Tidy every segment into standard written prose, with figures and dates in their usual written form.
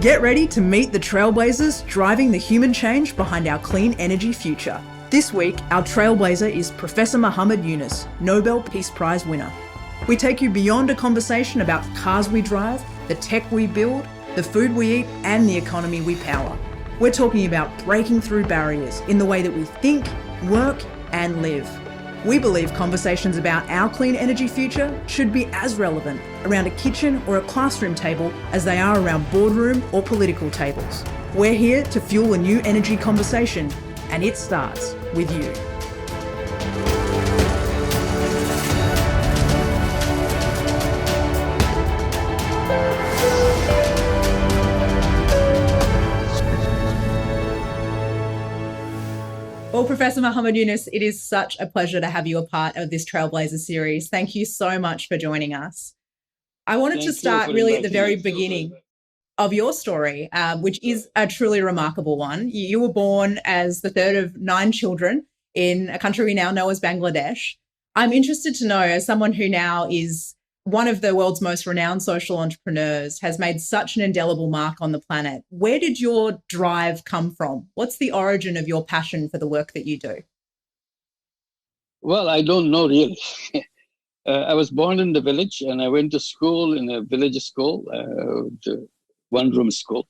Get ready to meet the trailblazers driving the human change behind our clean energy future. This week, our trailblazer is Professor Muhammad Yunus, Nobel Peace Prize winner. We take you beyond a conversation about the cars we drive, the tech we build, the food we eat, and the economy we power. We're talking about breaking through barriers in the way that we think, work, and live. We believe conversations about our clean energy future should be as relevant around a kitchen or a classroom table as they are around boardroom or political tables. We're here to fuel a new energy conversation, and it starts with you. Well, Professor Muhammad Yunus, it is such a pleasure to have you a part of this Trailblazer series. Thank you so much for joining us. I wanted to start really at the very beginning of your story, which is a truly remarkable one. You were born as the third of 9 children in a country we now know as Bangladesh. I'm interested to know, as someone who now is one of the world's most renowned social entrepreneurs, has made such an indelible mark on the planet. Where did your drive come from? What's the origin of your passion for the work that you do? Well, I don't know really. I was born in the village and I went to school in a village school, the one-room school.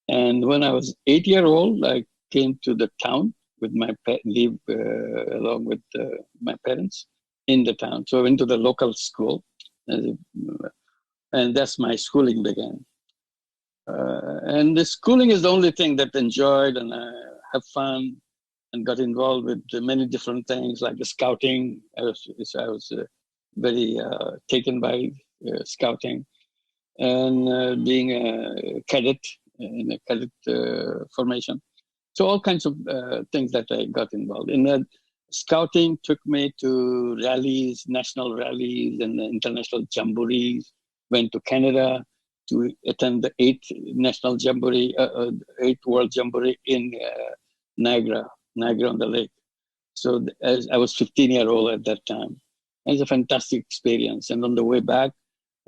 And when I was 8 years old, I came to the town with along with my parents in the town. So I went to the local school. And that's my schooling began. And the schooling is the only thing that I enjoyed, and I have fun and got involved with many different things like the scouting. I was very taken by scouting and being a cadet in a cadet formation. So all kinds of things that I got involved in. Scouting took me to rallies, national rallies and international jamborees. Went to Canada to attend the 8th national jamboree, 8th world jamboree in Niagara on the Lake. So as I was 15 years old at that time. It was a fantastic experience. And on the way back,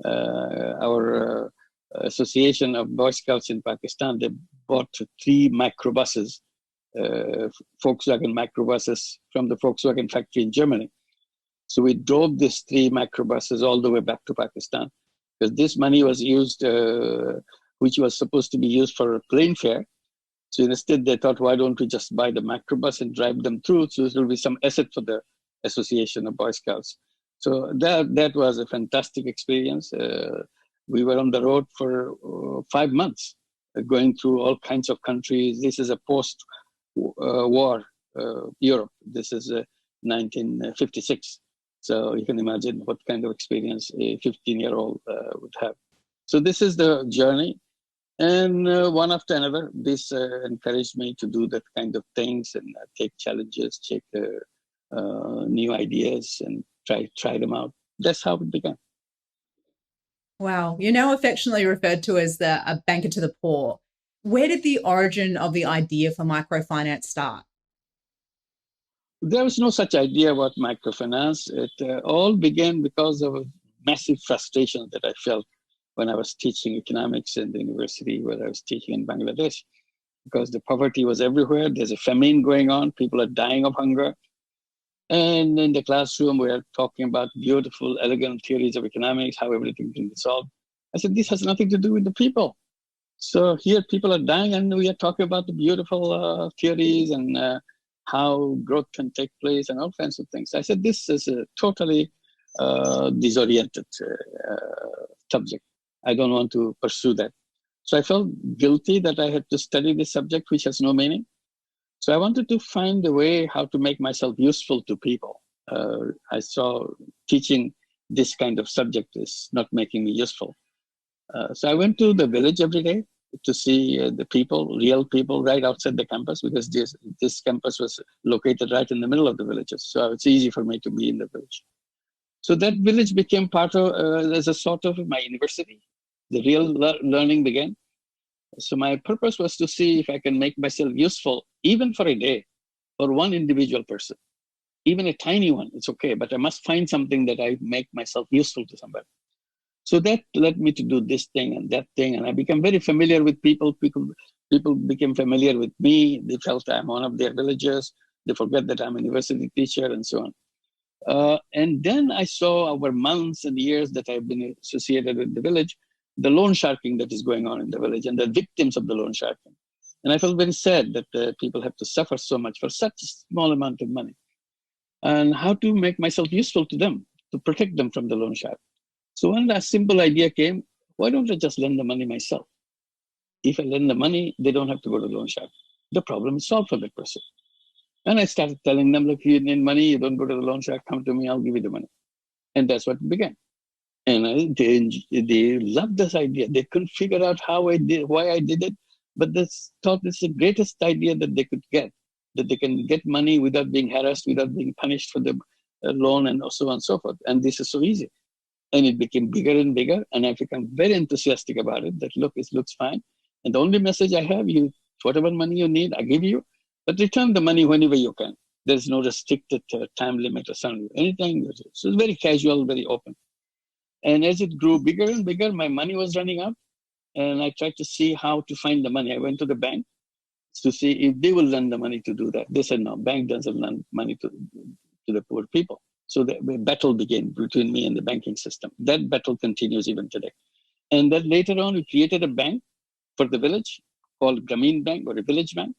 our Association of Boy Scouts in Pakistan, they bought 3 microbuses, Volkswagen microbuses from the Volkswagen factory in Germany. So we drove these 3 microbuses all the way back to Pakistan because this money was used, which was supposed to be used for a plane fare. So instead they thought, why don't we just buy the microbus and drive them through? So there will be some asset for the Association of Boy Scouts. So that was a fantastic experience. We were on the road for 5 months, going through all kinds of countries. This is a post-war Europe. This is 1956. So you can imagine what kind of experience a 15-year-old would have. So this is the journey. And one after another, this encouraged me to do that kind of things and take challenges, take new ideas and try them out. That's how it began. Wow. You're now affectionately referred to as a banker to the poor. Where did the origin of the idea for microfinance start? There was no such idea about microfinance. It all began because of a massive frustration that I felt when I was teaching economics in the university where I was teaching in Bangladesh, because the poverty was everywhere. There's a famine going on. People are dying of hunger. And in the classroom, we are talking about beautiful, elegant theories of economics, how everything can be solved. I said, this has nothing to do with the people. So here people are dying and we are talking about the beautiful theories and how growth can take place and all kinds of things. I said, this is a totally disoriented subject. I don't want to pursue that. So I felt guilty that I had to study this subject, which has no meaning. So I wanted to find a way how to make myself useful to people. I saw teaching this kind of subject is not making me useful. So I went to the village every day to see the people, real people, right outside the campus, because this campus was located right in the middle of the villages. So it's easy for me to be in the village. So that village became part of, as a sort of my university. The real learning began. So my purpose was to see if I can make myself useful, even for a day, for one individual person. Even a tiny one, it's okay, but I must find something that I make myself useful to somebody. So that led me to do this thing and that thing, and I became very familiar with people. People became familiar with me. They felt I'm one of their villagers. They forget that I'm a university teacher and so on. And then I saw over months and years that I've been associated with the village, the loan sharking that is going on in the village and the victims of the loan sharking. And I felt very sad that people have to suffer so much for such a small amount of money. And how to make myself useful to them, to protect them from the loan shark. So when that simple idea came, why don't I just lend the money myself? If I lend the money, they don't have to go to the loan shark. The problem is solved for that person. And I started telling them, look, you need money, you don't go to the loan shark, come to me, I'll give you the money. And that's what began. And they loved this idea. They couldn't figure out how I did, why I did it, but they thought it's the greatest idea that they could get, that they can get money without being harassed, without being punished for the loan, and so on and so forth. And this is so easy. And it became bigger and bigger. And I became very enthusiastic about it, that look, it looks fine. And the only message I have, you, whatever money you need, I give you, but return the money whenever you can. There's no restricted time limit or something, anything. So it's very casual, very open. And as it grew bigger and bigger, my money was running out. And I tried to see how to find the money. I went to the bank to see if they will lend the money to do that. They said, no, bank doesn't lend money to the poor people. So the battle began between me and the banking system. That battle continues even today. And then later on, we created a bank for the village called Grameen Bank, or a village bank.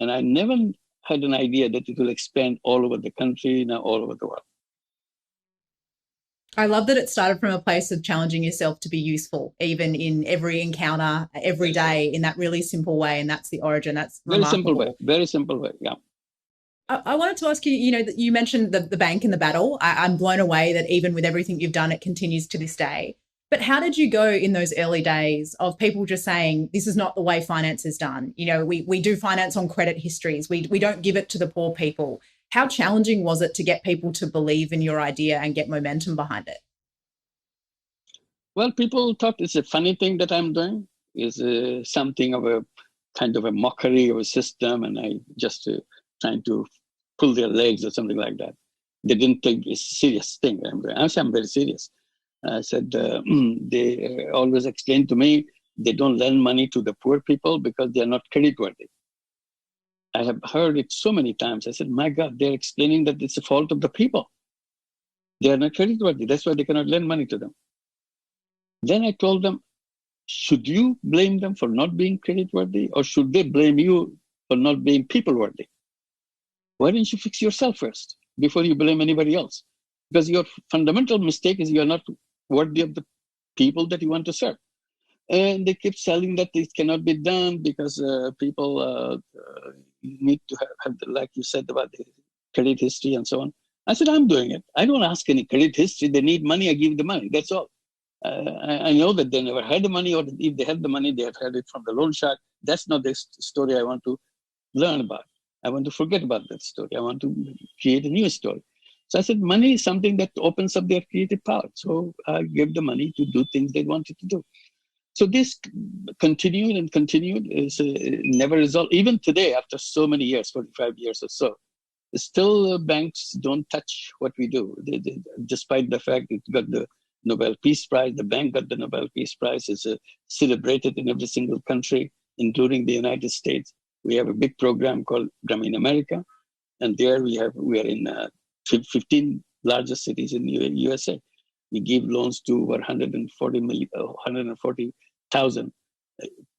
And I never had an idea that it will expand all over the country, now all over the world. I love that it started from a place of challenging yourself to be useful, even in every encounter, every day, in that really simple way. And that's the origin. That's very remarkable. Simple way. Very simple way. Yeah. I wanted to ask you, you mentioned the bank and the battle. I'm blown away that even with everything you've done, it continues to this day. But how did you go in those early days of people just saying, this is not the way finance is done? We do finance on credit histories. We don't give it to the poor people. How challenging was it to get people to believe in your idea and get momentum behind it? Well, people thought it's a funny thing that I'm doing. Is something of a kind of a mockery of a system, and I just trying to pull their legs or something like that. They didn't think it's a serious thing I'm doing. I said, I'm very serious. I said, they always explain to me, they don't lend money to the poor people because they are not creditworthy. I have heard it so many times. I said, my God, they're explaining that it's the fault of the people. They are not creditworthy. That's why they cannot lend money to them. Then I told them, should you blame them for not being creditworthy, or should they blame you for not being people-worthy? Why don't you fix yourself first before you blame anybody else? Because your fundamental mistake is you're not worthy of the people that you want to serve. And they keep selling that it cannot be done because people need to have like you said, about the credit history and so on. I said, I'm doing it. I don't ask any credit history. They need money, I give the money. That's all. I know that they never had the money, or if they had the money, they have had it from the loan shark. That's not the story I want to learn about. I want to forget about that story. I want to create a new story. So I said, money is something that opens up their creative power. So I gave the money to do things they wanted to do. So this continued and continued. Is never resolved. Even today, after so many years, 45 years or so, still banks don't touch what we do. Despite the fact it got the Nobel Peace Prize, the bank got the Nobel Peace Prize. It's celebrated in every single country, including the United States. We have a big program called Grameen America, and there we are in 15 largest cities in the USA. We give loans to over 140,000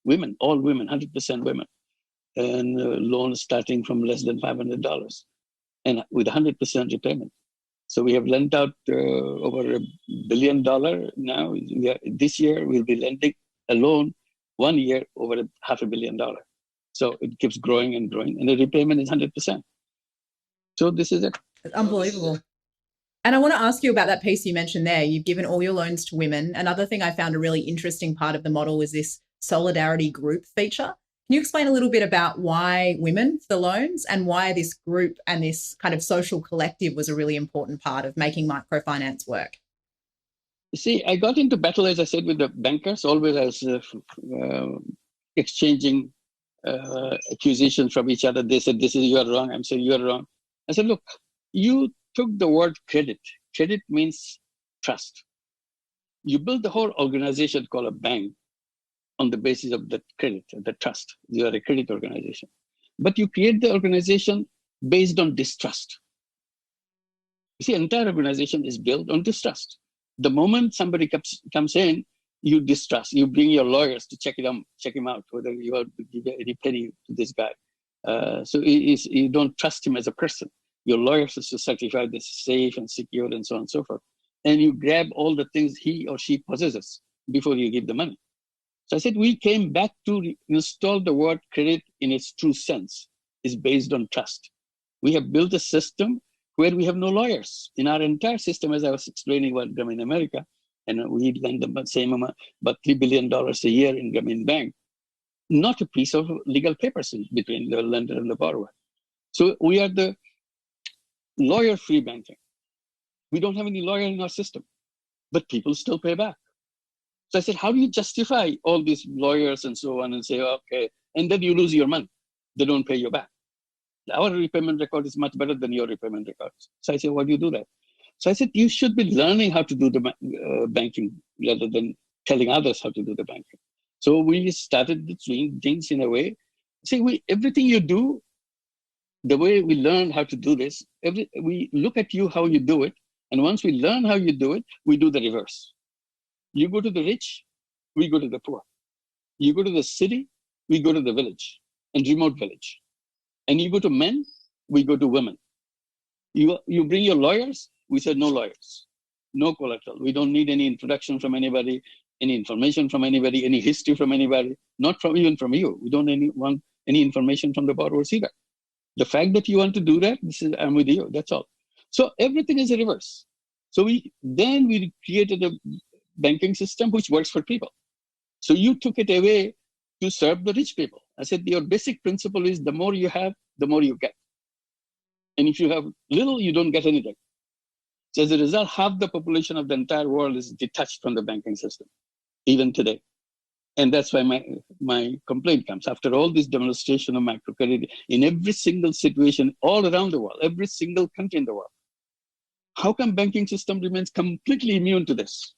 women, all women, 100% women, and loans starting from less than $500, and with 100% repayment. So we have lent out over $1 billion now. This year we'll be lending a loan 1 year over $500 million. So it keeps growing and growing, and the repayment is 100%. So this is it. It's unbelievable. And I want to ask you about that piece you mentioned there. You've given all your loans to women. Another thing I found a really interesting part of the model is this solidarity group feature. Can you explain a little bit about why women for the loans, and why this group and this kind of social collective was a really important part of making microfinance work? You see, I got into battle, as I said, with the bankers, always as exchanging accusations from each other. They said, you are wrong. I'm saying, you are wrong. I said, look, you took the word credit. Credit means trust. You build the whole organization called a bank on the basis of the credit, the trust. You are a credit organization. But you create the organization based on distrust. You see, entire organization is built on distrust. The moment somebody comes in, you distrust. You bring your lawyers to check him out, whether you are to give any penny to this guy. So you don't trust him as a person. Your lawyers has to certify this is safe and secure and so on and so forth. And you grab all the things he or she possesses before you give the money. So I said, we came back to install the word credit in its true sense. Is based on trust. We have built a system where we have no lawyers. In our entire system, as I was explaining about Grameen America, and we lend them the same amount, about $3 billion a year in Grameen Bank, not a piece of legal papers between the lender and the borrower. So we are the lawyer-free banking. We don't have any lawyer in our system, but people still pay back. So I said, how do you justify all these lawyers and so on and say, okay, and then you lose your money. They don't pay you back. Our repayment record is much better than your repayment records. So I said, why do you do that? So I said, you should be learning how to do the banking rather than telling others how to do the banking. So we started doing things in a way. See, everything you do, the way we learn how to do this, we look at you how you do it. And once we learn how you do it, we do the reverse. You go to the rich, we go to the poor. You go to the city, we go to the village and remote village. And you go to men, we go to women. You bring your lawyers, we said no lawyers, no collateral. We don't need any introduction from anybody, any information from anybody, any history from anybody, not even from you. We don't want any information from the borrowers either. The fact that you want to do that, I'm with you, that's all. So everything is a reverse. So we created a banking system which works for people. So you took it away to serve the rich people. I said, your basic principle is the more you have, the more you get. And if you have little, you don't get anything. So as a result, half the population of the entire world is detached from the banking system, even today. And that's why my complaint comes. After all this demonstration of microcredit in every single situation all around the world, every single country in the world, how come banking system remains completely immune to this?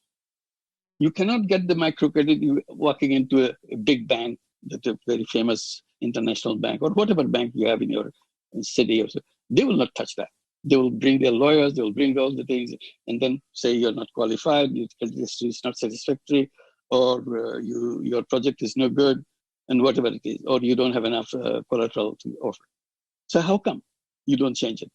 You cannot get the microcredit walking into a big bank, that's a very famous international bank, or whatever bank you have in your city. Or so. They will not touch that. They will bring their lawyers, they will bring all the things, and then say you're not qualified, this is not satisfactory, or your project is no good, and whatever it is, or you don't have enough collateral to offer. So how come you don't change it?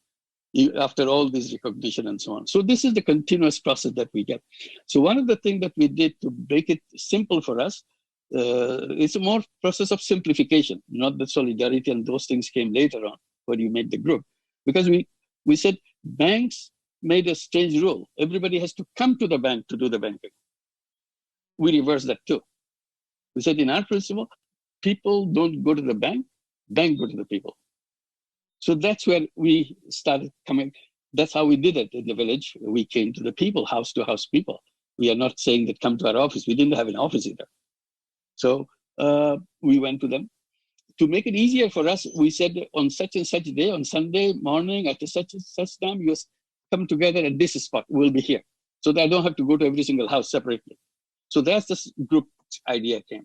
After all this recognition and so on. So this is the continuous process that we get. So one of the things that we did to make it simple for us, it's a more process of simplification, not the solidarity and those things came later on when you made the group. Because we said banks made a strange rule. Everybody has to come to the bank to do the banking. We reversed that too. We said in our principle, people don't go to the bank go to the people. So that's where we started coming. That's how we did it in the village. We came to the people, house to house people. We are not saying that come to our office. We didn't have an office either. So we went to them. To make it easier for us, we said on such and such day, on Sunday morning, at such and such time, you come together at this spot. We'll be here. So that I don't have to go to every single house separately. So that's the group idea came.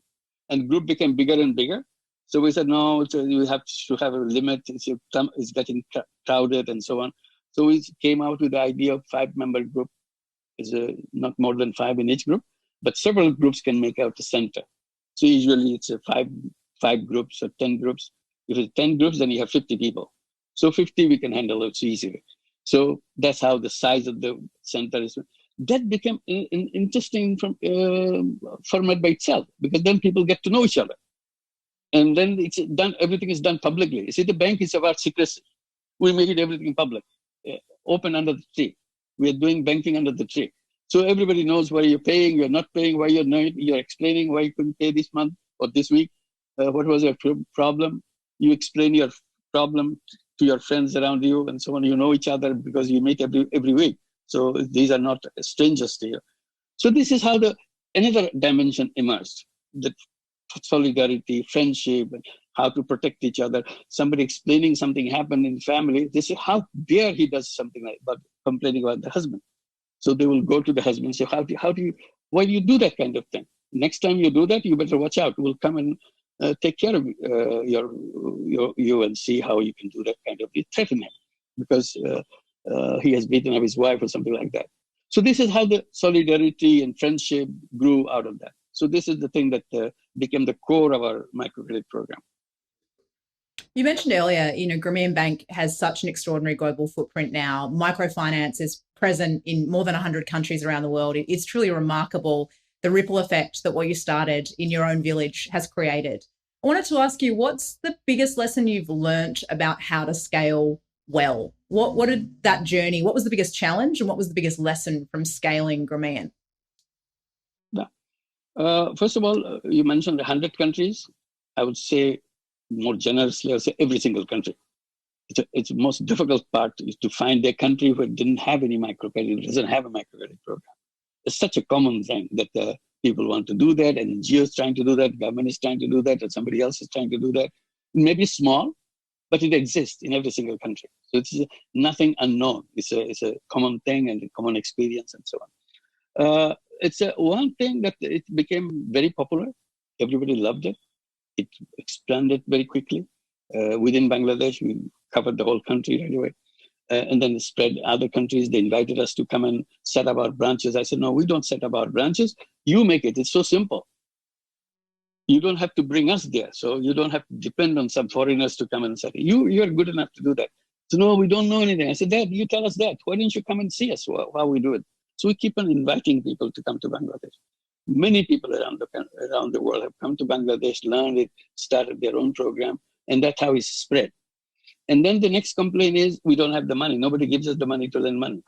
And group became bigger and bigger. So we said, no, we have to have a limit. It's getting crowded and so on. So we came out with the idea of 5-member group. Is not more than 5 in each group, but several groups can make out the center. So usually it's a 5 groups or 10 groups. If it's 10 groups, then you have 50 people. So 50 we can handle it easily. So that's how the size of the center is. That became an interesting format by itself, because then people get to know each other. And then it's done. Everything is done publicly. You see, the bank is about secrecy. We make it everything public, open under the tree. We are doing banking under the tree. So everybody knows why you're paying, you're not paying, why you're not, you're explaining why you couldn't pay this month or this week. What was your problem? You explain your problem to your friends around you and so on. You know each other because you meet every week. So these are not strangers to you. So this is how another dimension emerged. The solidarity, friendship, how to protect each other. Somebody explaining something happened in family. This is how dare he does something like that, complaining about the husband. So they will go to the husband and say, why do you do that kind of thing? Next time you do that, you better watch out. We'll come and take care of you and see how you can do that kind of. You threaten him because he has beaten up his wife or something like that. So this is how the solidarity and friendship grew out of that. So this is the thing that became the core of our microcredit program. You mentioned earlier, Grameen Bank has such an extraordinary global footprint now. Microfinance is present in more than 100 countries around the world. It's truly remarkable, the ripple effect that what you started in your own village has created. I wanted to ask you, what's the biggest lesson you've learnt about how to scale well? What did that journey, what was the biggest challenge and what was the biggest lesson from scaling Grameen? First of all, you mentioned 100 countries. I would say more generously, I would say every single country. It's the most difficult part is to find a country where it didn't have any microcredit, doesn't have a microcredit program. It's such a common thing that people want to do that, and NGOs trying to do that, government is trying to do that, and somebody else is trying to do that. Maybe small, but it exists in every single country. So it's nothing unknown. It's a common thing and a common experience and so on. It's one thing that it became very popular. Everybody loved it. It expanded very quickly. Within Bangladesh, we covered the whole country right away. And then it spread other countries. They invited us to come and set up our branches. I said, no, we don't set up our branches. You make it. It's so simple. You don't have to bring us there. So you don't have to depend on some foreigners to come and say, you're good enough to do that. So no, we don't know anything. I said, Dad, you tell us that. Why don't you come and see us how we do it? So we keep on inviting people to come to Bangladesh. Many people around the world have come to Bangladesh, learned it, started their own program, and that's how it's spread. And then the next complaint is we don't have the money. Nobody gives us the money to lend money.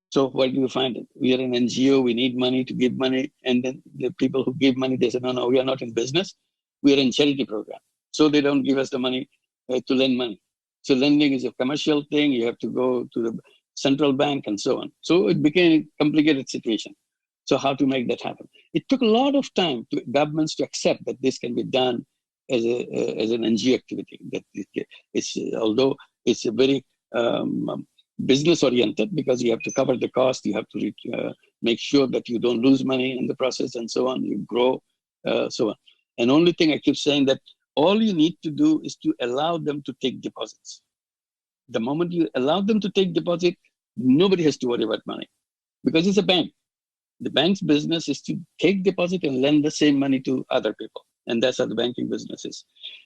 So where do you find it? We are an NGO. We need money to give money. And then the people who give money, they say, no, we are not in business. We are in charity program. So they don't give us the money to lend money. So lending is a commercial thing. You have to go to the central bank and so on. So it became a complicated situation. So how to make that happen? It took a lot of time to governments to accept that this can be done as an NGO activity. That although it's a very business oriented, because you have to cover the cost, you have to make sure that you don't lose money in the process and so on. You grow, so on. And only thing I keep saying that all you need to do is to allow them to take deposits. The moment you allow them to take deposit, nobody has to worry about money because it's a bank. The bank's business is to take deposit and lend the same money to other people. And that's how the banking business is.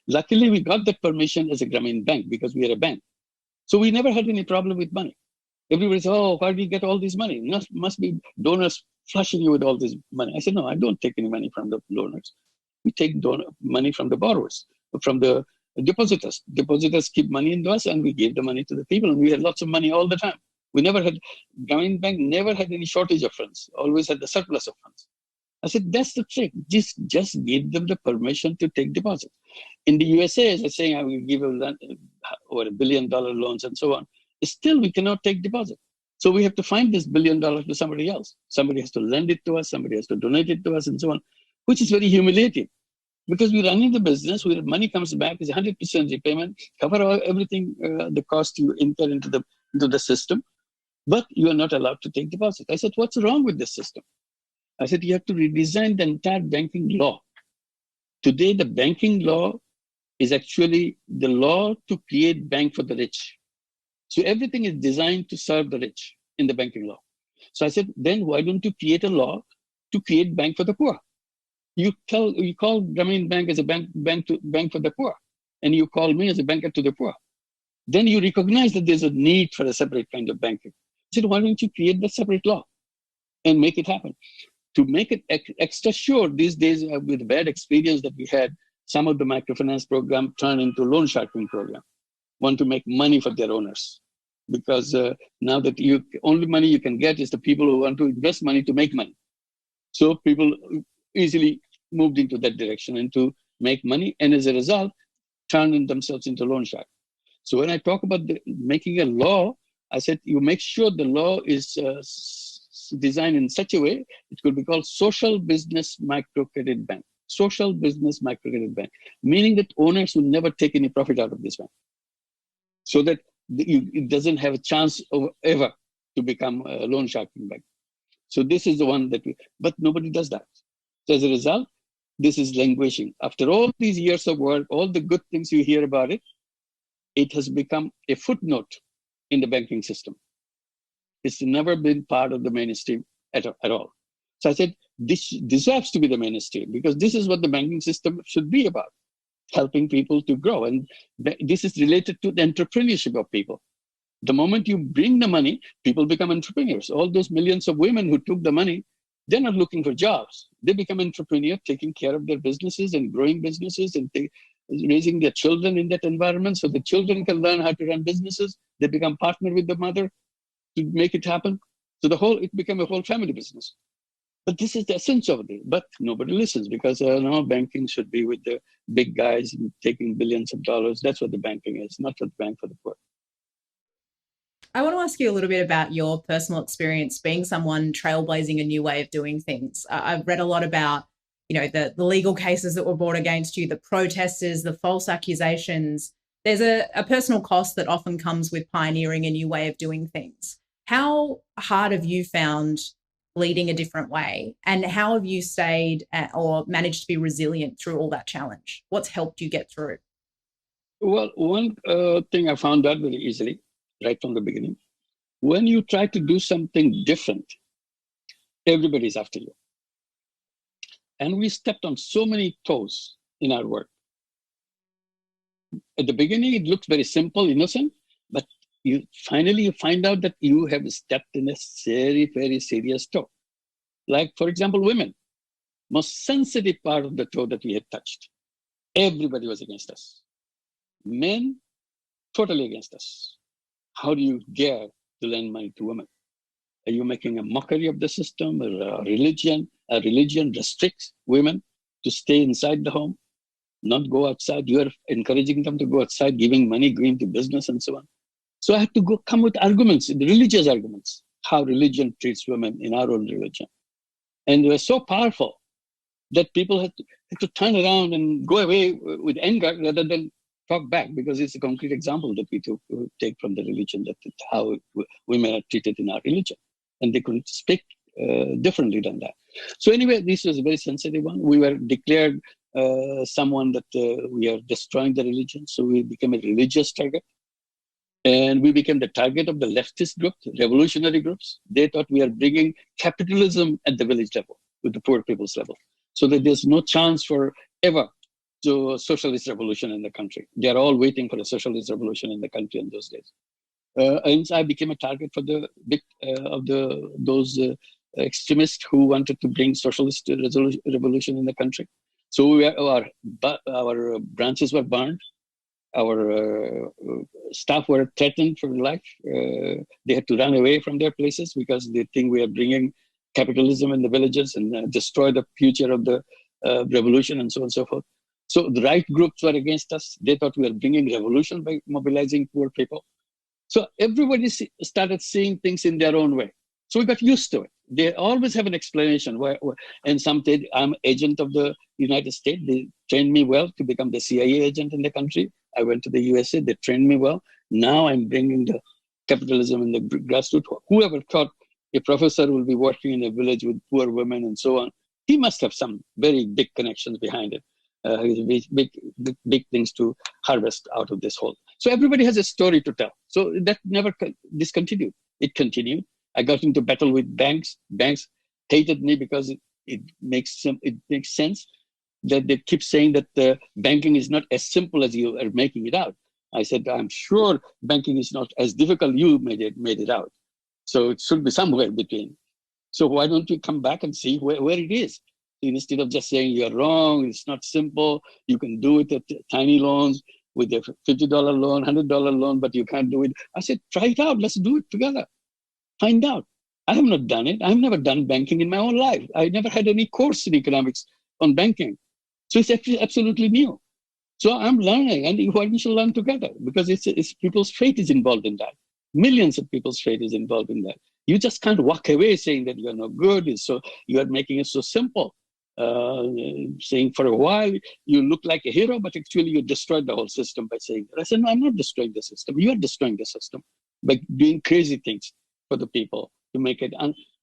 Luckily, we got that permission as a Grameen Bank because we are a bank. So we never had any problem with money. Everybody said, oh, why do you get all this money? Must be donors flushing you with all this money. I said, no, I don't take any money from the donors. We take money from the borrowers, from the depositors. Depositors keep money into us and we give the money to the people. And we had lots of money all the time. Grameen Bank never had any shortage of funds, always had the surplus of funds. I said, that's the trick. Just give them the permission to take deposits. In the USA, as I say, I will give over $1 billion loans and so on. Still, we cannot take deposit. So we have to find this $1 billion to somebody else. Somebody has to lend it to us, somebody has to donate it to us and so on, which is very humiliating. Because we're running the business, where money comes back, is 100% repayment, cover everything, the cost you incur into the system, but you are not allowed to take deposit. I said, what's wrong with this system? I said, you have to redesign the entire banking law. Today, the banking law is actually the law to create bank for the rich. So everything is designed to serve the rich in the banking law. So I said, then why don't you create a law to create bank for the poor? You call Grameen Bank as a bank for the poor, and you call me as a banker to the poor. Then you recognize that there's a need for a separate kind of banking. I said, why don't you create the separate law and make it happen? To make it extra sure, these days with the bad experience that we had, some of the microfinance program turned into loan sharking program, want to make money for their owners. Because now that only money you can get is the people who want to invest money to make money. So people easily moved into that direction and to make money, and as a result, turned themselves into loan shark. So when I talk about making a law, I said you make sure the law is designed in such a way, it could be called social business microcredit bank. Social business microcredit bank, meaning that owners will never take any profit out of this bank. So that it doesn't have a chance of ever to become a loan sharking bank. So this is the one that but nobody does that. So as a result, this is languishing. After all these years of work, all the good things you hear about it, it has become a footnote in the banking system. It's never been part of the mainstream at all. So I said, this deserves to be the mainstream because this is what the banking system should be about, helping people to grow. And this is related to the entrepreneurship of people. The moment you bring the money, people become entrepreneurs. All those millions of women who took the money, they're not looking for jobs. They become entrepreneurs, taking care of their businesses and growing businesses and raising their children in that environment so the children can learn how to run businesses. They become partner with the mother to make it happen. So it became a whole family business. But this is the essence of it. But nobody listens because now banking should be with the big guys taking billions of dollars. That's what the banking is, not for the bank for the poor. I want to ask you a little bit about your personal experience being someone trailblazing a new way of doing things. I've read a lot about, the legal cases that were brought against you, the protesters, the false accusations. There's a personal cost that often comes with pioneering a new way of doing things. How hard have you found leading a different way? And how have you stayed or managed to be resilient through all that challenge? What's helped you get through? Well, one thing I found out very easily, right from the beginning, when you try to do something different, everybody's after you. And we stepped on so many toes in our work. At the beginning, it looks very simple, innocent, but you finally find out that you have stepped in a very, very serious toe. Like, for example, women, most sensitive part of the toe that we had touched. Everybody was against us. Men, totally against us. How do you dare to lend money to women? Are you making a mockery of the system? Or a religion restricts women to stay inside the home, not go outside. You are encouraging them to go outside, giving money, going to business and so on. So I had to come with arguments, the religious arguments, how religion treats women in our own religion. And they were so powerful that people had to turn around and go away with anger rather than talk back, because it's a concrete example that we take from the religion, that how women are treated in our religion. And they couldn't speak differently than that. So anyway, this was a very sensitive one. We were declared someone that we are destroying the religion. So we became a religious target. And we became the target of the leftist group, revolutionary groups. They thought we are bringing capitalism at the village level, with the poor people's level, so that there's no chance for ever to socialist revolution in the country. They are all waiting for a socialist revolution in the country in those days. And I became a target for the those extremists who wanted to bring socialist revolution in the country. So our branches were burned. Our staff were threatened for life. They had to run away from their places because they think we are bringing capitalism in the villages and destroy the future of the revolution and so on and so forth. So the right groups were against us. They thought we were bringing revolution by mobilizing poor people. So everybody started seeing things in their own way. So we got used to it. They always have an explanation. And some said, I'm agent of the United States. They trained me well to become the CIA agent in the country. I went to the USA. They trained me well. Now I'm bringing the capitalism in the grassroots. Whoever thought a professor will be working in a village with poor women and so on, he must have some very big connections behind it. Big things to harvest out of this whole. So everybody has a story to tell. So that never discontinued. It continued. I got into battle with banks. Banks hated me because it makes sense that they keep saying that the banking is not as simple as you are making it out. I said, I'm sure banking is not as difficult you made it out. So it should be somewhere between. So why don't you come back and see where it is? Instead of just saying you're wrong, it's not simple, you can do it at tiny loans with a $50 loan, $100 loan, but you can't do it. I said, try it out, let's do it together. Find out. I have not done it. I've never done banking in my own life. I never had any course in economics on banking. So it's actually absolutely new. So I'm learning, and why we should learn together? Because it's people's fate is involved in that. Millions of people's fate is involved in that. You just can't walk away saying that you're no good. So you are making it so simple. Saying for a while you look like a hero, but actually you destroyed the whole system by saying that. I said, no, I'm not destroying the system. You are destroying the system by doing crazy things for the people, to make it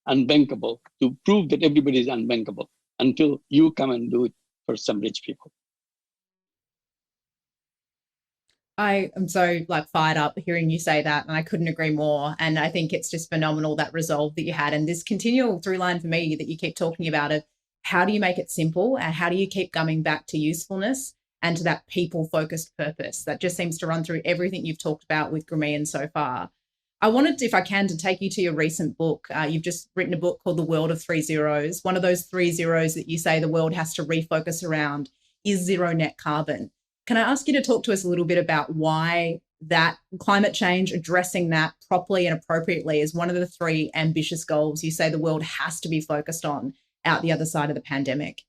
unbankable, to prove that everybody is unbankable until you come and do it for some rich people. I am so fired up hearing you say that, and I couldn't agree more. And I think it's just phenomenal, that resolve that you had, and this continual through line for me that you keep talking about of how do you make it simple and how do you keep coming back to usefulness and to that people-focused purpose that just seems to run through everything you've talked about with Grameen so far. I wanted, if I can, to take you to your recent book. You've just written a book called The World of Three Zeros. One of those 3 zeros that you say the world has to refocus around is zero net carbon. Can I ask you to talk to us a little bit about why that climate change, addressing that properly and appropriately, is one of the 3 ambitious goals you say the world has to be focused on out the other side of the pandemic?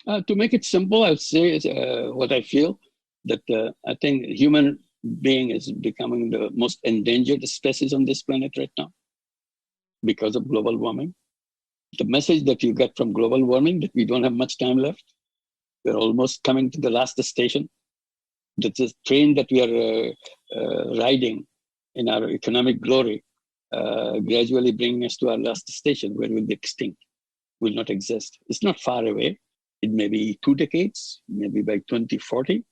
To make it simple, I would say what I feel, that I think human being is becoming the most endangered species on this planet right now because of global warming. The message that you get from global warming, that we don't have much time left. We're almost coming to the last station. That this train that we are riding in our economic glory, gradually bringing us to our last station where we'll be extinct, will not exist. It's not far away. It may be 2 decades, maybe by 2040,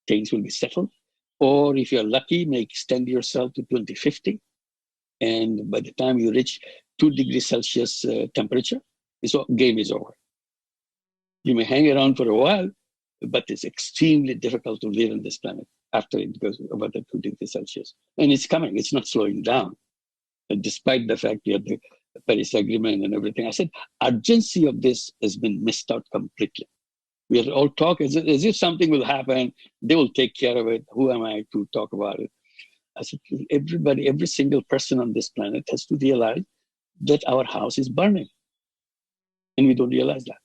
things will be settled. Or if you're lucky, may extend yourself to 2050. And by the time you reach 2 degrees Celsius temperature, game is over. You may hang around for a while, but it's extremely difficult to live on this planet after it goes over the 2 degrees Celsius. And it's coming, it's not slowing down. And despite the fact we have the Paris Agreement and everything, I said, urgency of this has been missed out completely. We are all talking as if something will happen, they will take care of it. Who am I to talk about it? I said, everybody, every single person on this planet has to realize that our house is burning. And we don't realize that.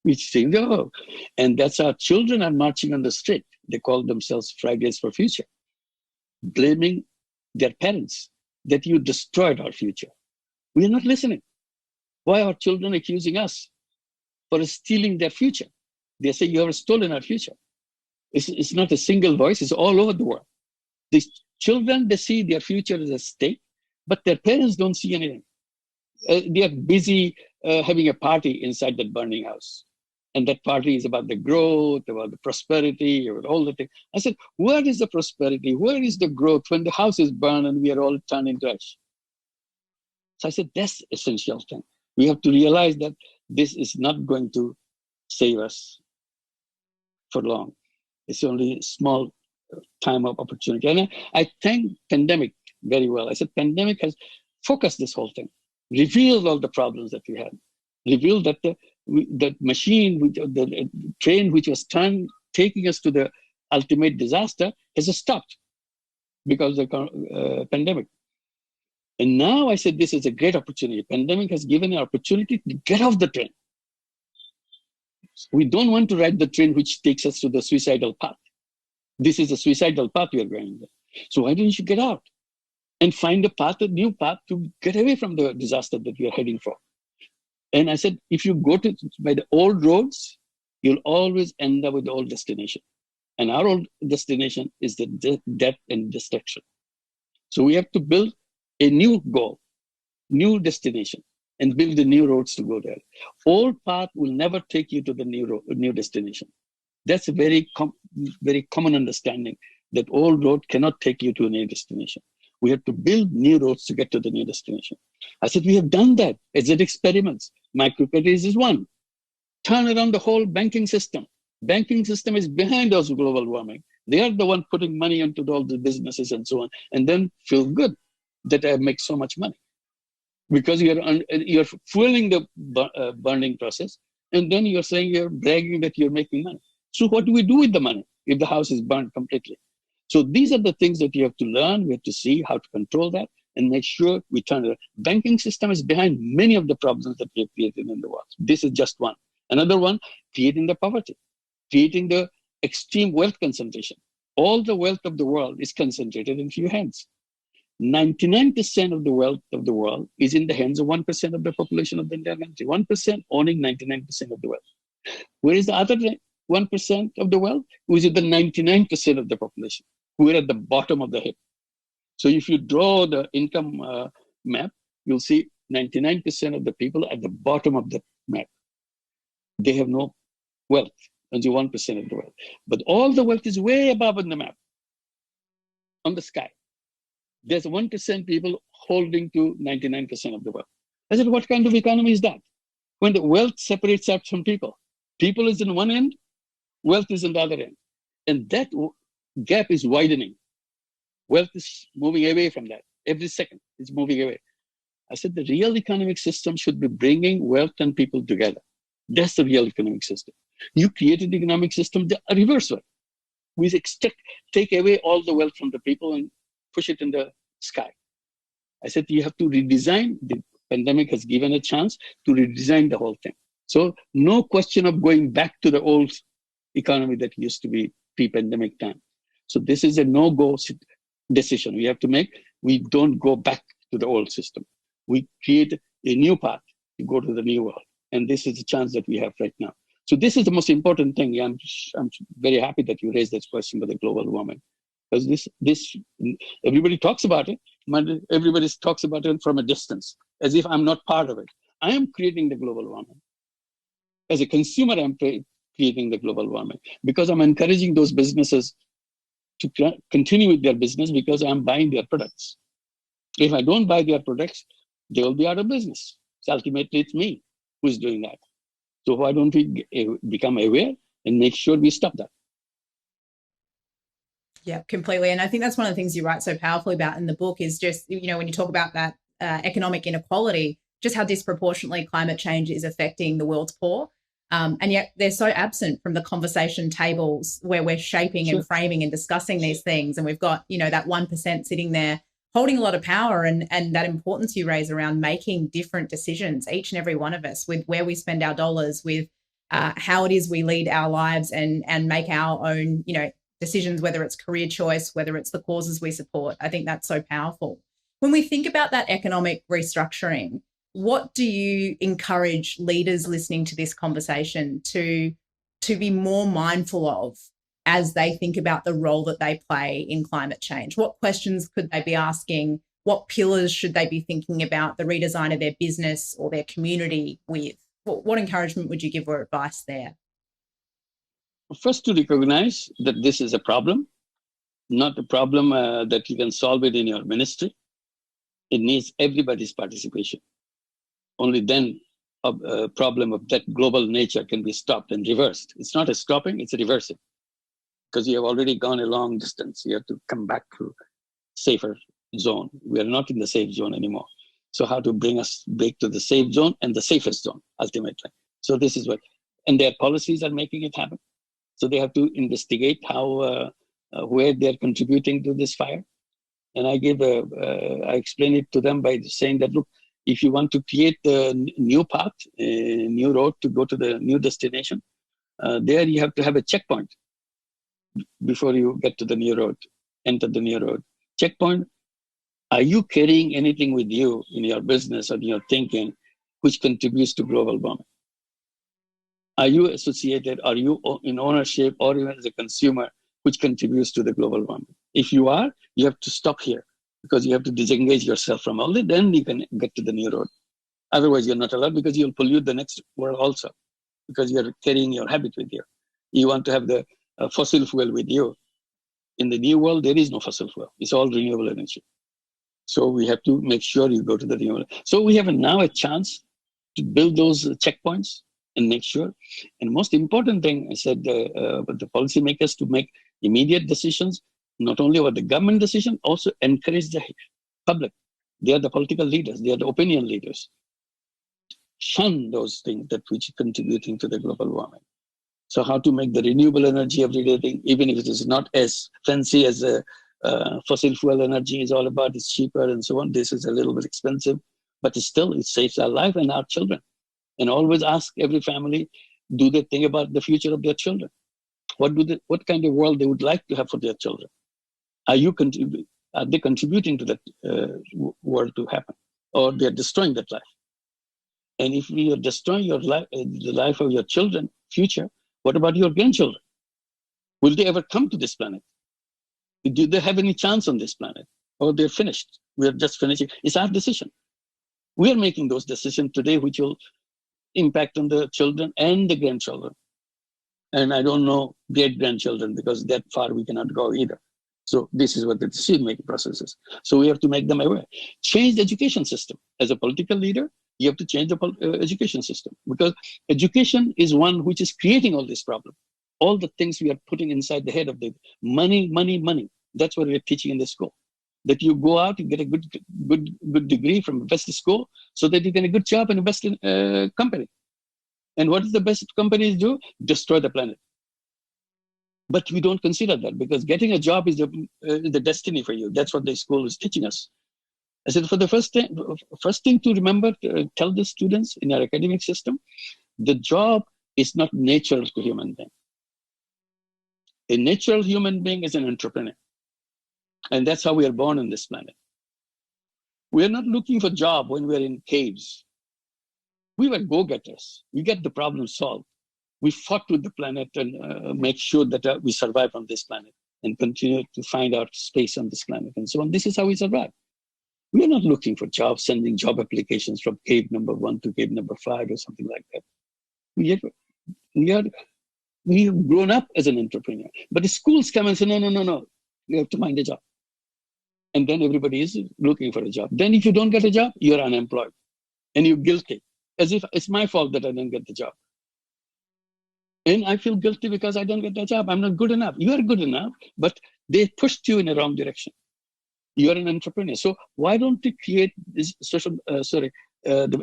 We think, oh, and that's our children are marching on the street. They call themselves Fridays for Future, blaming their parents that you destroyed our future. We are not listening. Why are children accusing us for stealing their future? They say you have stolen our future. It's not a single voice, it's all over the world. The children, they see their future as a stake, but their parents don't see anything. They are busy having a party inside that burning house. And that party is about the growth, about the prosperity, about all the things. I said, where is the prosperity? Where is the growth when the house is burned and we are all turned into ash? So I said, that's the essential thing. We have to realize that this is not going to save us for long. It's only a small time of opportunity. And I thank pandemic very well. I said, pandemic has focused this whole thing, revealed all the problems that we had, revealed that the machine, the train which was taking us to the ultimate disaster has stopped because of the pandemic. And now I said, this is a great opportunity. Pandemic has given an opportunity to get off the train. We don't want to ride the train which takes us to the suicidal path. This is a suicidal path we are going there. So why don't you get out and find a path, a new path to get away from the disaster that we are heading for? And I said, if you go by the old roads, you'll always end up with the old destination. And our old destination is the death and destruction. So we have to build a new goal, new destination, and build the new roads to go there. Old path will never take you to the new destination. That's a very common understanding, that old road cannot take you to a new destination. We have to build new roads to get to the new destination. I said, we have done that as experiments. Microfinance is one. Turn around the whole banking system. Banking system is behind us global warming. They are the one putting money into all the businesses and so on, and then feel good that I make so much money. Because you're fueling the burning process, and then you're saying, you're bragging that you're making money. So what do we do with the money if the house is burned completely? So these are the things that you have to learn. We have to see how to control that and make sure we turn it. Banking system is behind many of the problems that we have created in the world. This is just one. Another one, creating the poverty, creating the extreme wealth concentration. All the wealth of the world is concentrated in few hands. 99% of the wealth of the world is in the hands of 1% of the population of the entire country. 1% owning 99% of the wealth. Where is the other 1% of the wealth? Who is the 99% of the population? Who are at the bottom of the heap. So if you draw the income map, you'll see 99% of the people at the bottom of the map. They have no wealth, only 1% of the wealth. But all the wealth is way above on the map, on the sky. There's 1% people holding to 99% of the wealth. I said, what kind of economy is that? When the wealth separates out from people. People is in one end, wealth is in the other end. And that gap is widening. Wealth is moving away from that. Every second, it's moving away. I said, the real economic system should be bringing wealth and people together. That's the real economic system. You created the economic system, the reverse way. We take away all the wealth from the people and push it in the sky. I said, you have to redesign. The pandemic has given a chance to redesign the whole thing. So no question of going back to the old economy that used to be pre-pandemic time. So this is a no-go decision we have to make. We don't go back to the old system. We create a new path to go to the new world. And this is the chance that we have right now. So this is the most important thing. I'm very happy that you raised this question about the global warming. Because this everybody talks about it, but everybody talks about it from a distance, as if I'm not part of it. I am creating the global warming. As a consumer, I'm creating the global warming because I'm encouraging those businesses to continue with their business because I'm buying their products. If I don't buy their products, they will be out of business. So ultimately, it's me who's doing that. So why don't we become aware and make sure we stop that? Yeah, completely. And I think that's one of the things you write so powerfully about in the book is just, you know, when you talk about that economic inequality, just how disproportionately climate change is affecting the world's poor. And yet they're so absent from the conversation tables where we're shaping and framing and discussing these things. And we've got, you know, that 1% sitting there holding a lot of power and that importance you raise around making different decisions, each and every one of us, with where we spend our dollars, with how it is we lead our lives and make our own, you know, decisions, whether it's career choice, whether it's the causes we support. I think that's so powerful. When we think about that economic restructuring, what do you encourage leaders listening to this conversation to be more mindful of as they think about the role that they play in climate change? What questions could they be asking? What pillars should they be thinking about the redesign of their business or their community with? What encouragement would you give or advice there? First, to recognize that this is a problem, not a problem that you can solve it in your ministry. It needs everybody's participation. Only then a problem of that global nature can be stopped and reversed. It's not a stopping, it's a reversing. Because you have already gone a long distance. You have to come back to safer zone. We are not in the safe zone anymore. So how to bring us back to the safe zone and the safest zone, ultimately. So this is what, and their policies are making it happen. So they have to investigate how, where they're contributing to this fire. And I explain it to them by saying that, look, if you want to create the new path, a new road to go to the new destination, there you have to have a checkpoint before you get to the new road, enter the new road. Checkpoint, are you carrying anything with you in your business or in your thinking which contributes to global warming? Are you associated, are you in ownership or even as a consumer which contributes to the global warming? If you are, you have to stop here because you have to disengage yourself from all that, then you can get to the new road. Otherwise, you're not allowed because you'll pollute the next world also because you're carrying your habit with you. You want to have the fossil fuel with you. In the new world, there is no fossil fuel. It's all renewable energy. So we have to make sure you go to the renewable. So we have now a chance to build those checkpoints and make sure. And most important thing, I said, but the policymakers to make immediate decisions, not only about the government decision, also encourage the public. They are the political leaders. They are the opinion leaders. Shun those things that which are contributing to the global warming. So how to make the renewable energy everyday thing, even if it is not as fancy as a fossil fuel energy is all about, it's cheaper and so on. This is a little bit expensive, but still it saves our life and our children. And always ask every family, do they think about the future of their children? What kind of world they would like to have for their children? Are they contributing to that world to happen? Or they're destroying that life? And if we are destroying your life, the life of your children, future, what about your grandchildren? Will they ever come to this planet? Do they have any chance on this planet? or they're finished. We are just finishing. It's our decision. We are making those decisions today, which will impact on the children and the grandchildren. And I don't know great-grandchildren, because that far we cannot go either. So this is what the decision-making process is. So we have to make them aware. Change the education system. As a political leader, you have to change the education system, because education is one which is creating all this problem. All the things we are putting inside the head of the money, money, money. That's what we're teaching in the school. That you go out and get a good degree from the best school, so that you get a good job in the best company. And what does the best companies do? Destroy the planet. But we don't consider that, because getting a job is the destiny for you. That's what the school is teaching us. I said, for the first thing to remember, tell the students in our academic system, the job is not natural to human being. A natural human being is an entrepreneur. And that's how we are born on this planet. We are not looking for job when we are in caves. We were go-getters. We get the problem solved. We fought with the planet and make sure that we survive on this planet and continue to find our space on this planet and so on. This is how we survive. We are not looking for jobs, sending job applications from cave number 1 to cave number 5 or something like that. We've grown up as an entrepreneur. But the schools come and say, no, you have to find a job. And then everybody is looking for a job. Then if you don't get a job, you're unemployed. And you're guilty, as if it's my fault that I didn't get the job. And I feel guilty because I don't get the job. I'm not good enough. You are good enough, but they pushed you in the wrong direction. You're an entrepreneur. So why don't you create this the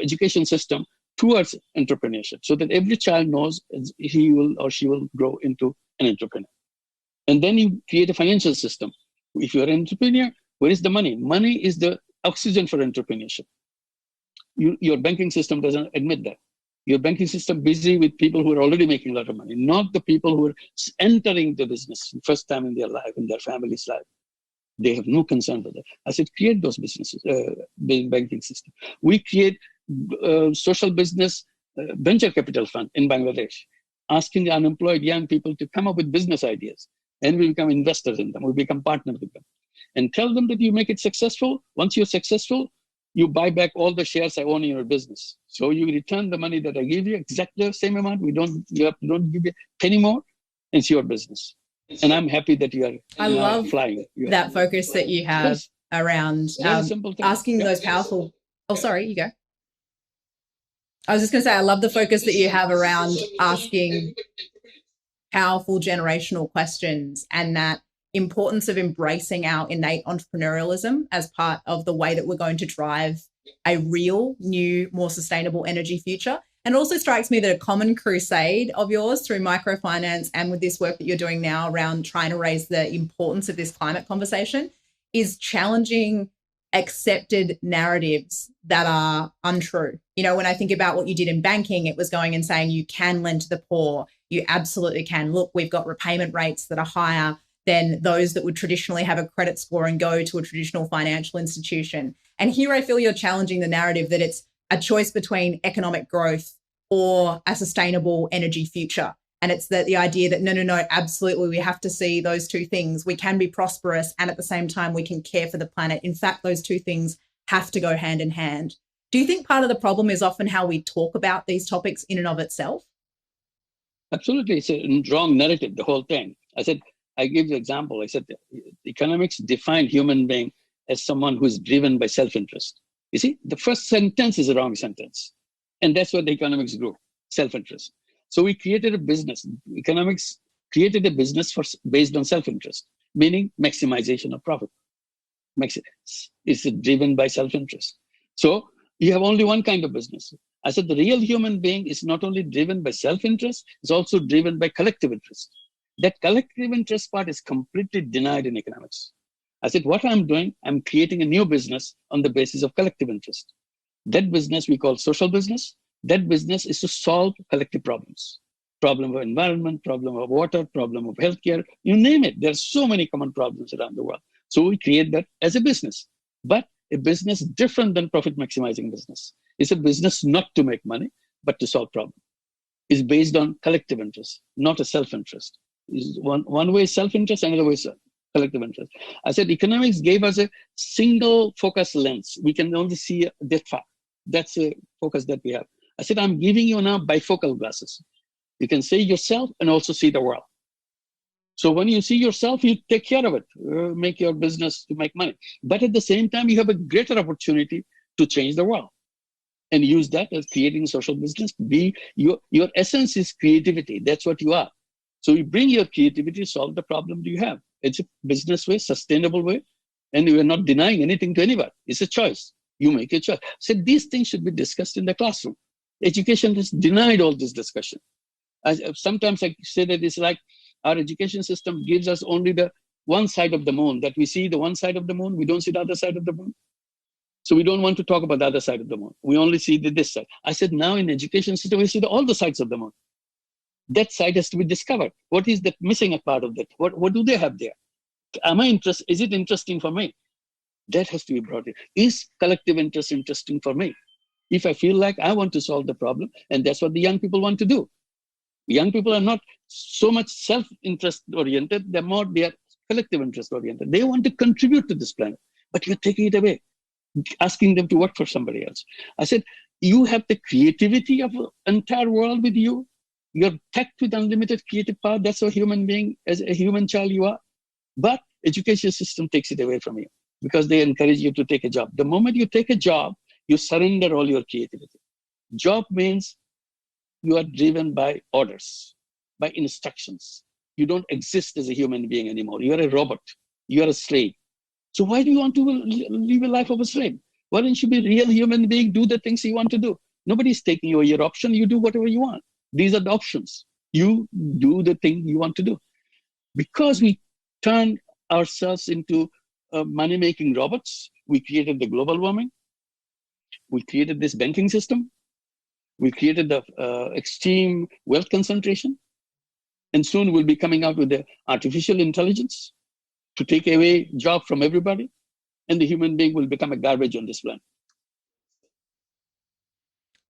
education system towards entrepreneurship, so that every child knows he will or she will grow into an entrepreneur. And then you create a financial system. If you're an entrepreneur, where is the money? Money is the oxygen for entrepreneurship. Your banking system doesn't admit that. Your banking system busy with people who are already making a lot of money, not the people who are entering the business first time in their life, in their family's life. They have no concern with that. I said, create those businesses, banking system. We create social business venture capital fund in Bangladesh, asking the unemployed young people to come up with business ideas. And we become investors in them. We become partners with them. And tell them that you make it successful. Once you're successful, you buy back all the shares I own in your business. So you return the money that I gave you, exactly the same amount. You don't give you a penny more. It's your business. And I'm happy that you are I love flying. That focus that you have around asking those powerful... Oh, sorry, you go. I was just going to say, I love the focus that you have around asking powerful generational questions, and that importance of embracing our innate entrepreneurialism as part of the way that we're going to drive a real, new, more sustainable energy future. And it also strikes me that a common crusade of yours through microfinance and with this work that you're doing now around trying to raise the importance of this climate conversation is challenging accepted narratives that are untrue. You know, when I think about what you did in banking, it was going and saying you can lend to the poor. You absolutely can. Look, we've got repayment rates that are higher than those that would traditionally have a credit score and go to a traditional financial institution. And here I feel you're challenging the narrative that it's a choice between economic growth or a sustainable energy future. And it's the idea that, no, absolutely, we have to see those two things. We can be prosperous and at the same time we can care for the planet. In fact, those two things have to go hand in hand. Do you think part of the problem is often how we talk about these topics in and of itself? Absolutely. It's a wrong narrative, the whole thing. I gave the example. I said, economics define human being as someone who is driven by self-interest. You see, the first sentence is a wrong sentence. And that's what the economics grew, self-interest. So we created a business. Economics created a business based on self-interest, meaning maximization of profit. It's driven by self-interest. So you have only one kind of business. I said the real human being is not only driven by self-interest, it's also driven by collective interest. That collective interest part is completely denied in economics. I said, what I'm doing, I'm creating a new business on the basis of collective interest. That business we call social business. That business is to solve collective problems. Problem of environment, problem of water, problem of healthcare, you name it. There are so many common problems around the world. So we create that as a business, but a business different than profit maximizing business. It's a business not to make money, but to solve problems. It's based on collective interest, not a self-interest. One way is self-interest, another way is collective interest. I said economics gave us a single focus lens. We can only see that far. That's a focus that we have. I said, I'm giving you now bifocal glasses. You can see yourself and also see the world. So when you see yourself, you take care of it, make your business to make money. But at the same time, you have a greater opportunity to change the world and use that as creating social business. Your essence is creativity. That's what you are. So you bring your creativity, solve the problem you have. It's a business way, sustainable way, and you are not denying anything to anybody. It's a choice. You make a choice. So these things should be discussed in the classroom. Education has denied all this discussion. Sometimes I say that it's like our education system gives us only the one side of the moon, that we see the one side of the moon, we don't see the other side of the moon. So we don't want to talk about the other side of the moon. We only see this side. I said, now in education system, we see all the sides of the moon. That side has to be discovered. What is the missing a part of that? What do they have there? Am I interested? Is it interesting for me? That has to be brought in. Is collective interest interesting for me? If I feel like I want to solve the problem, and that's what the young people want to do. Young people are not so much self-interest oriented, they are collective interest oriented. They want to contribute to this planet, but you're taking it away, asking them to work for somebody else. I said, you have the creativity of the entire world with you. You're tagged with unlimited creative power. That's a human being, as a human child you are. But education system takes it away from you because they encourage you to take a job. The moment you take a job, you surrender all your creativity. Job means you are driven by orders, by instructions. You don't exist as a human being anymore. You are a robot. You are a slave. So why do you want to live a life of a slave? Why don't you be a real human being, do the things you want to do? Nobody's taking away your option. You do whatever you want. These are the options. You do the thing you want to do. Because we turned ourselves into money-making robots, we created the global warming. We created this banking system. We created the extreme wealth concentration. And soon we'll be coming out with the artificial intelligence to take away job from everybody. And the human being will become a garbage on this planet.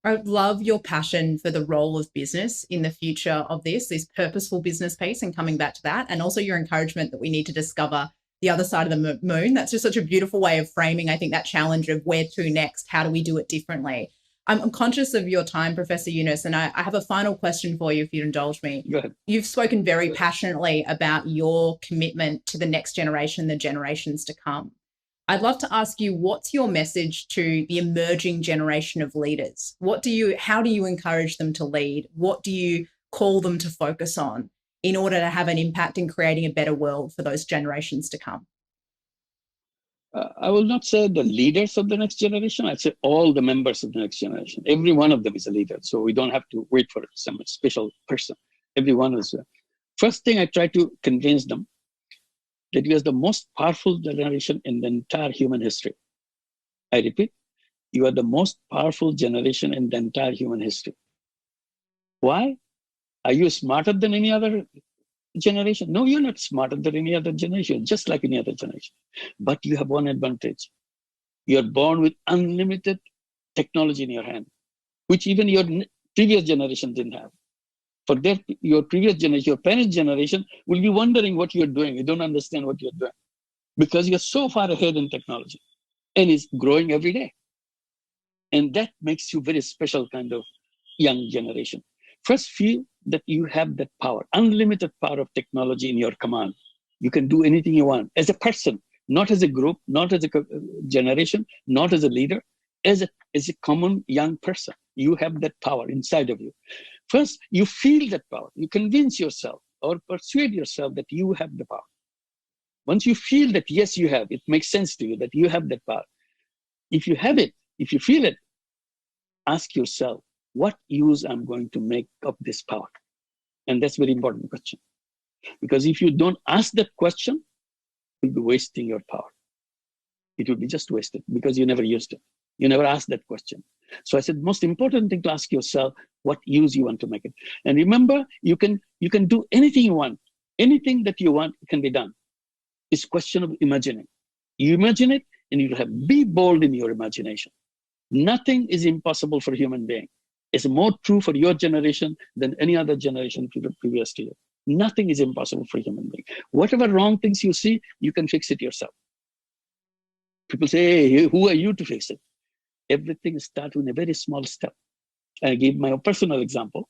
I love your passion for the role of business in the future of this purposeful business piece, and coming back to that, and also your encouragement that we need to discover the other side of the moon. That's just such a beautiful way of framing, I think, that challenge of where to next, how do we do it differently? I'm conscious of your time, Professor Yunus, and I have a final question for you, if you'd indulge me. Go ahead. You've spoken very passionately about your commitment to the next generation, the generations to come. I'd love to ask you, what's your message to the emerging generation of leaders? How do you encourage them to lead? What do you call them to focus on in order to have an impact in creating a better world for those generations to come? I will not say the leaders of the next generation. I'd say all the members of the next generation. Every one of them is a leader. So we don't have to wait for some special person. Every one is. First thing I try to convince them that we are the most powerful generation in the entire human history. I repeat, you are the most powerful generation in the entire human history. Why? Are you smarter than any other generation? No, you're not smarter than any other generation, just like any other generation. But you have one advantage. You're born with unlimited technology in your hand, which even your previous generation didn't have. For your previous generation, your parents' generation will be wondering what you're doing. You don't understand what you're doing because you're so far ahead in technology, and it's growing every day. And that makes you very special kind of young generation. First, feel that you have that power, unlimited power of technology in your command. You can do anything you want as a person, not as a group, not as a generation, not as a leader, as a common young person. You have that power inside of you. First, you feel that power. You convince yourself or persuade yourself that you have the power. Once you feel that, yes, you have, it makes sense to you that you have that power. If you have it, if you feel it, ask yourself, what use I'm going to make of this power? And that's a very important question. Because if you don't ask that question, you'll be wasting your power. It will be just wasted because you never used it. You never asked that question. So I said, most important thing to ask yourself, what use you want to make it. And remember, you can do anything you want. Anything that you want can be done. It's a question of imagining. You imagine it and be bold in your imagination. Nothing is impossible for a human being. It's more true for your generation than any other generation previous to you. Nothing is impossible for a human being. Whatever wrong things you see, you can fix it yourself. People say, hey, who are you to fix it? Everything starts with a very small step. And I give my personal example.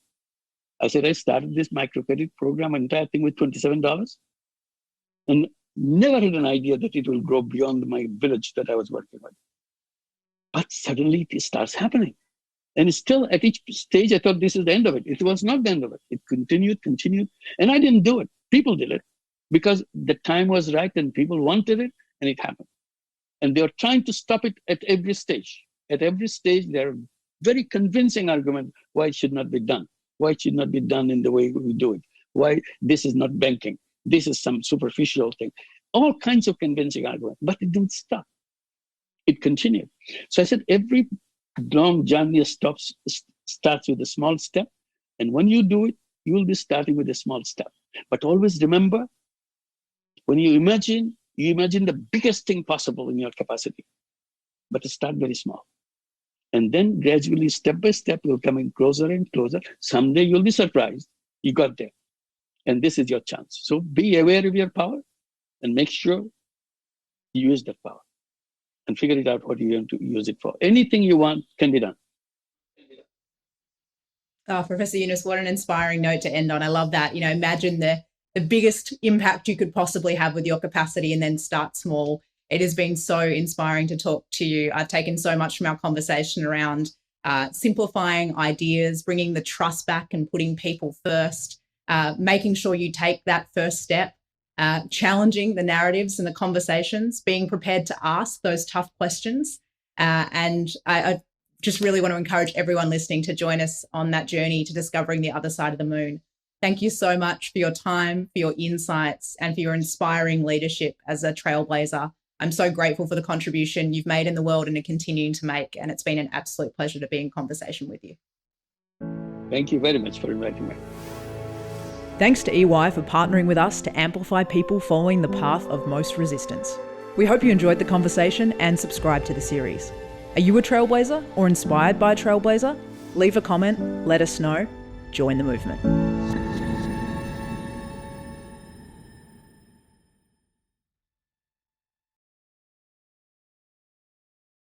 I said, I started this microcredit program, entire thing with $27, and never had an idea that it will grow beyond my village that I was working with. But suddenly it starts happening. And still at each stage, I thought this is the end of it. It was not the end of it. It continued. And I didn't do it. People did it because the time was right and people wanted it, and it happened. And they are trying to stop it at every stage. At every stage, there are very convincing arguments why it should not be done, why it should not be done in the way we do it, why this is not banking, this is some superficial thing. All kinds of convincing arguments, but it didn't stop. It continued. So I said, every long journey starts with a small step. And when you do it, you will be starting with a small step. But always remember, when you imagine the biggest thing possible in your capacity, but start very small. And then gradually, step by step, you'll come in closer and closer. Someday you'll be surprised. You got there. And this is your chance. So be aware of your power and make sure you use that power and figure it out what you want to use it for. Anything you want can be done. Oh, Professor Yunus, what an inspiring note to end on. I love that. Imagine the biggest impact you could possibly have with your capacity and then start small. It has been so inspiring to talk to you. I've taken so much from our conversation around simplifying ideas, bringing the trust back and putting people first, making sure you take that first step, challenging the narratives and the conversations, being prepared to ask those tough questions. And I just really want to encourage everyone listening to join us on that journey to discovering the other side of the moon. Thank you so much for your time, for your insights, and for your inspiring leadership as a trailblazer. I'm so grateful for the contribution you've made in the world and are continuing to make. And it's been an absolute pleasure to be in conversation with you. Thank you very much for inviting me. Thanks to EY for partnering with us to amplify people following the path of most resistance. We hope you enjoyed the conversation and subscribe to the series. Are you a trailblazer or inspired by a trailblazer? Leave a comment, let us know, join the movement.